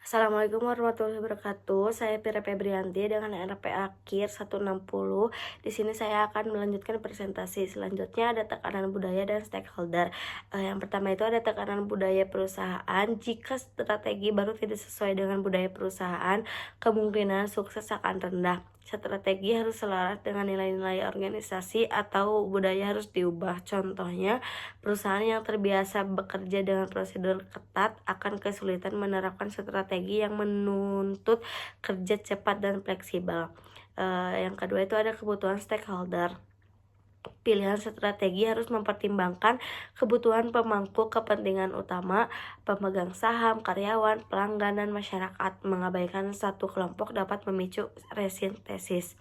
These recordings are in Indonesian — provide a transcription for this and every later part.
Assalamualaikum warahmatullahi wabarakatuh. Saya Pira Febrianti dengan NRP akhir 160. Di sini saya akan melanjutkan presentasi. Selanjutnya ada tekanan budaya dan stakeholder. Yang pertama itu ada tekanan budaya perusahaan. Jika strategi baru tidak sesuai dengan budaya perusahaan, kemungkinan sukses akan rendah. Strategi harus selaras dengan nilai-nilai organisasi atau budaya harus diubah. Contohnya, perusahaan yang terbiasa bekerja dengan prosedur ketat akan kesulitan menerapkan strategi yang menuntut kerja cepat dan fleksibel. Yang kedua itu ada kebutuhan stakeholder. Pilihan strategi harus mempertimbangkan kebutuhan pemangku kepentingan utama, pemegang saham, karyawan, pelanggan, dan masyarakat. Mengabaikan satu kelompok dapat memicu resintesis.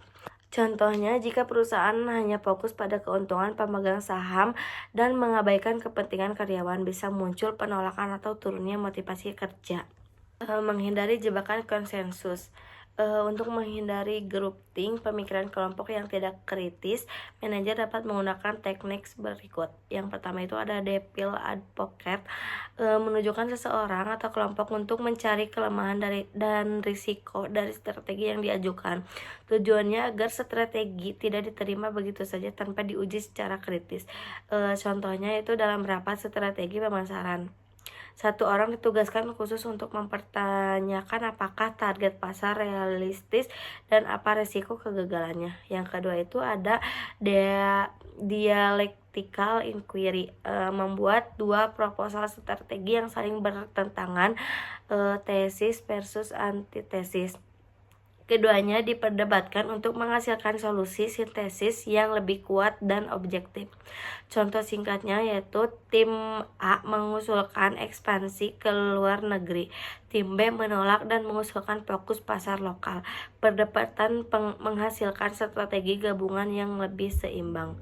Contohnya, jika perusahaan hanya fokus pada keuntungan pemegang saham dan mengabaikan kepentingan karyawan, bisa muncul penolakan atau turunnya motivasi kerja. Menghindari jebakan konsensus. Untuk menghindari grouping pemikiran kelompok yang tidak kritis, manajer dapat menggunakan teknik berikut. Yang pertama itu ada devil advocate, menunjukkan seseorang atau kelompok untuk mencari kelemahan dan risiko dari strategi yang diajukan. Tujuannya agar strategi tidak diterima begitu saja tanpa diuji secara kritis. Contohnya itu dalam rapat strategi pemasaran. Satu orang ditugaskan khusus untuk mempertanyakan apakah target pasar realistis dan apa resiko kegagalannya. Yang kedua itu ada dialectical inquiry, membuat dua proposal strategi yang saling bertentangan, tesis versus antitesis. Keduanya diperdebatkan untuk menghasilkan solusi sintesis yang lebih kuat dan objektif. Contoh singkatnya yaitu tim A mengusulkan ekspansi ke luar negeri, tim B menolak dan mengusulkan fokus pasar lokal. Perdebatan menghasilkan strategi gabungan yang lebih seimbang.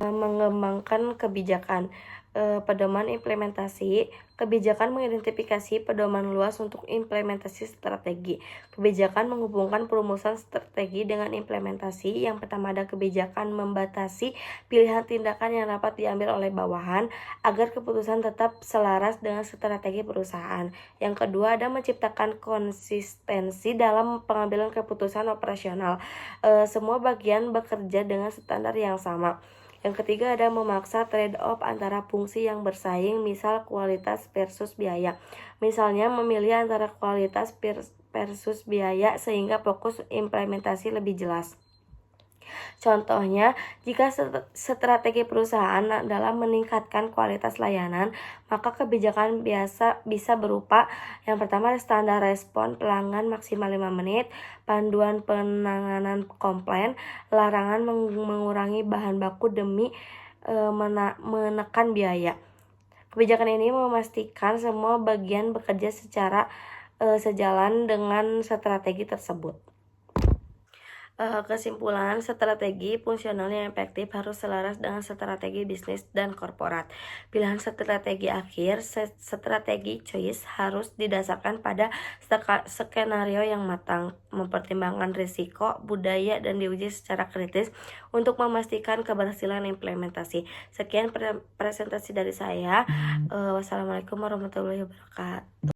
Mengembangkan kebijakan. Pedoman implementasi. Kebijakan mengidentifikasi pedoman luas untuk implementasi strategi. Kebijakan menghubungkan perumusan strategi dengan implementasi. Yang pertama ada kebijakan membatasi pilihan tindakan yang dapat diambil oleh bawahan agar keputusan tetap selaras dengan strategi perusahaan. Yang kedua ada menciptakan konsistensi dalam pengambilan keputusan operasional. Semua bagian bekerja dengan standar yang sama. Yang ketiga ada memaksa trade-off antara fungsi yang bersaing, misal kualitas versus biaya. Misalnya memilih antara kualitas versus biaya sehingga fokus implementasi lebih jelas. Contohnya, jika strategi perusahaan dalam meningkatkan kualitas layanan, maka kebijakan bisa berupa yang pertama standar respon pelanggan maksimal 5 menit, panduan penanganan komplain, larangan mengurangi bahan baku demi menekan biaya. Kebijakan ini memastikan semua bagian bekerja secara sejalan dengan strategi tersebut. Kesimpulan, strategi fungsional yang efektif harus selaras dengan strategi bisnis dan korporat. Pilihan strategi akhir, strategi choice harus didasarkan pada skenario yang matang, mempertimbangkan risiko, budaya, dan diuji secara kritis untuk memastikan keberhasilan implementasi. Sekian presentasi dari saya. Wassalamualaikum warahmatullahi wabarakatuh.